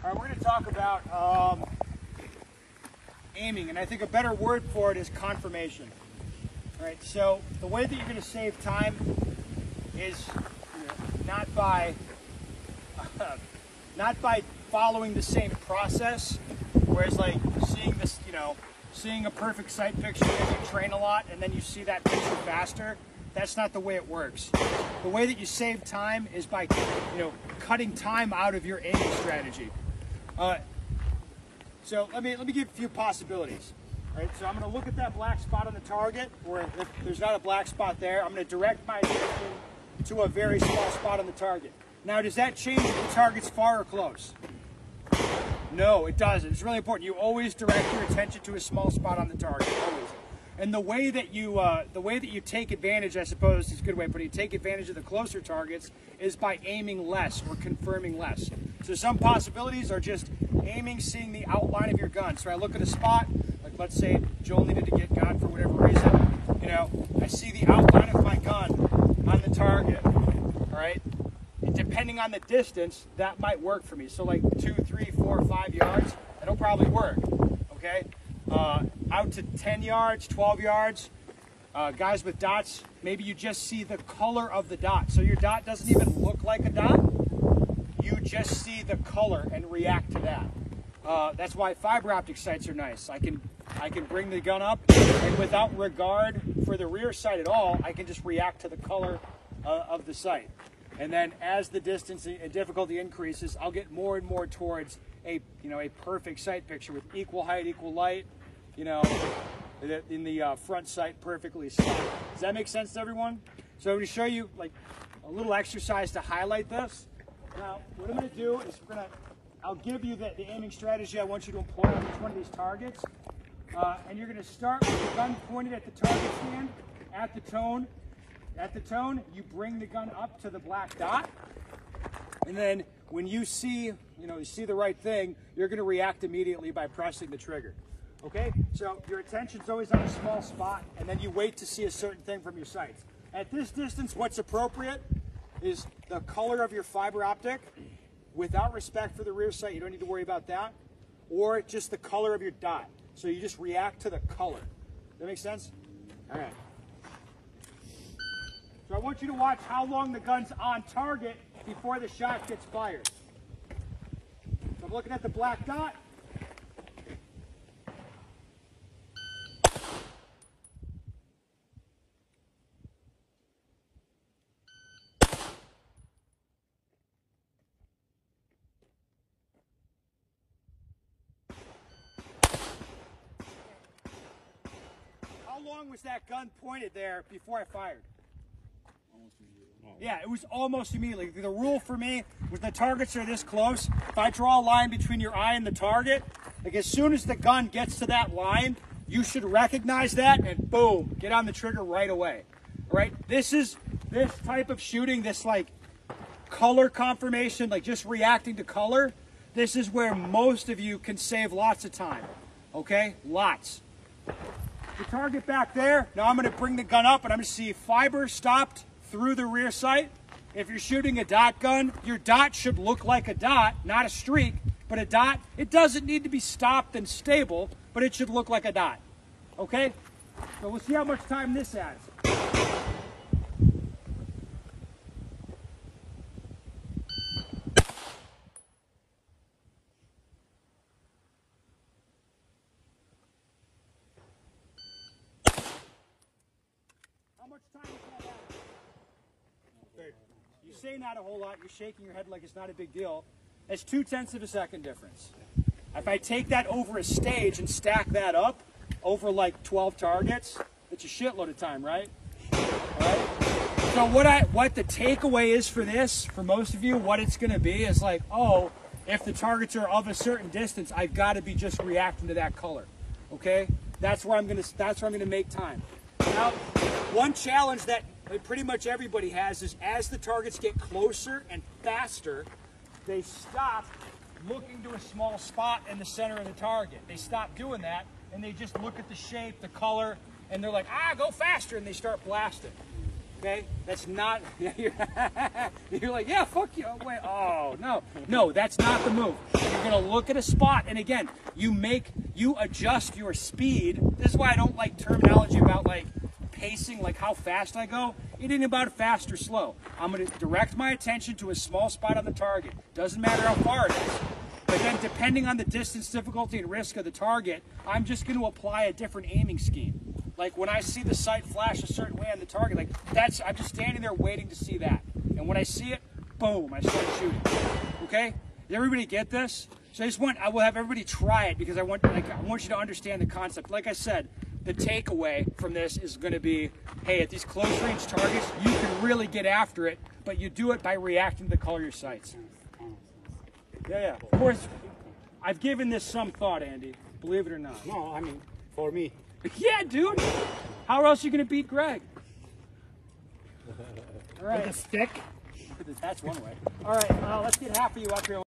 All right, we're going to talk about aiming, and I think a better word for it is confirmation. All right, so the way that you're going to save time is not by following the same process, whereas like seeing this, seeing a perfect sight picture as you train a lot and then you see that picture faster. That's not the way it works. The way that you save time is by cutting time out of your aiming strategy. So let me give a few possibilities. All right, so I'm going to look at that black spot on the target, or if there's not a black spot there, I'm going to direct my attention to a very small spot on the target. Now, does that change if the target's far or close? No, it doesn't. It's really important. You always direct your attention to a small spot on the target, always. And the way that you take advantage, I suppose is a good way of putting it, take advantage of the closer targets is by aiming less or confirming less. So some possibilities are just aiming, seeing the outline of your gun. So I look at a spot, like let's say Joel needed to get gun for whatever reason. I see the outline of my gun on the target. All right. Depending on the distance, that might work for me. So like 2, 3, 4, 5 yards, that'll probably work. Okay. Out to 10 yards, 12 yards, guys with dots, maybe you just see the color of the dot. So your dot doesn't even look like a dot. You just see the color and react to that. That's why fiber optic sights are nice. I can bring the gun up, and without regard for the rear sight at all, I can just react to the color of the sight. And then as the distance and difficulty increases, I'll get more and more towards a perfect sight picture with equal height, equal light, in the front sight perfectly set. Does that make sense to everyone? So I'm going to show you like a little exercise to highlight this. Now, what I'm going to do is I'll give you the aiming strategy I want you to employ on each one of these targets. And you're going to start with the gun pointed at the target stand, at the tone. At the tone, you bring the gun up to the black dot. And then when you see, you see the right thing, you're going to react immediately by pressing the trigger. Okay? So your attention's always on a small spot, and then you wait to see a certain thing from your sights. At this distance, what's appropriate is the color of your fiber optic. Without respect for the rear sight, you don't need to worry about that. Or just the color of your dot. So you just react to the color. Does that make sense? All right. So I want you to watch how long the gun's on target before the shot gets fired. So I'm looking at the black dot. How long was that gun pointed there before I fired? Yeah, it was almost immediately. The rule for me was the targets are this close. If I draw a line between your eye and the target, like as soon as the gun gets to that line, you should recognize that and boom, get on the trigger right away. All right, this type of shooting, this like color confirmation, like just reacting to color, this is where most of you can save lots of time. Okay, lots. The target back there, now I'm going to bring the gun up and I'm going to see fiber stopped through the rear sight. If you're shooting a dot gun, your dot should look like a dot, not a streak, but a dot. It doesn't need to be stopped and stable, but it should look like a dot. Okay? So we'll see how much time this adds. How much time does that add? You say not a whole lot, you're shaking your head like it's not a big deal. It's 0.2 of a second difference. If I take that over a stage and stack that up over like 12 targets, it's a shitload of time, right? Right? So what the takeaway is for this, for most of you, what it's gonna be is like, oh, if the targets are of a certain distance, I've gotta be just reacting to that color. Okay? That's where I'm gonna make time. Now, one challenge that pretty much everybody has is as the targets get closer and faster, they stop looking to a small spot in the center of the target. They stop doing that and they just look at the shape, the color, and they're like, go faster, and they start blasting. Okay, that's not. You're like, yeah, fuck you. Oh, wait, oh no, that's not the move. You're gonna look at a spot, and again, you adjust your speed. This is why I don't like terminology about like pacing, like how fast I go. It ain't about fast or slow. I'm gonna direct my attention to a small spot on the target. Doesn't matter how far it is. But then, depending on the distance, difficulty, and risk of the target, I'm just going to apply a different aiming scheme. Like when I see the sight flash a certain way on the target, like I'm just standing there waiting to see that. And when I see it, boom, I start shooting. Okay? Does everybody get this? So I will have everybody try it because I want you to understand the concept. Like I said, the takeaway from this is going to be, hey, at these close range targets, you can really get after it, but you do it by reacting to the color of your sights. Yeah. Of course, I've given this some thought, Andy. Believe it or not. No, I mean, for me. Yeah, dude. How else are you going to beat Greg? All right. With a stick? That's one way. All right, let's get half of you up here.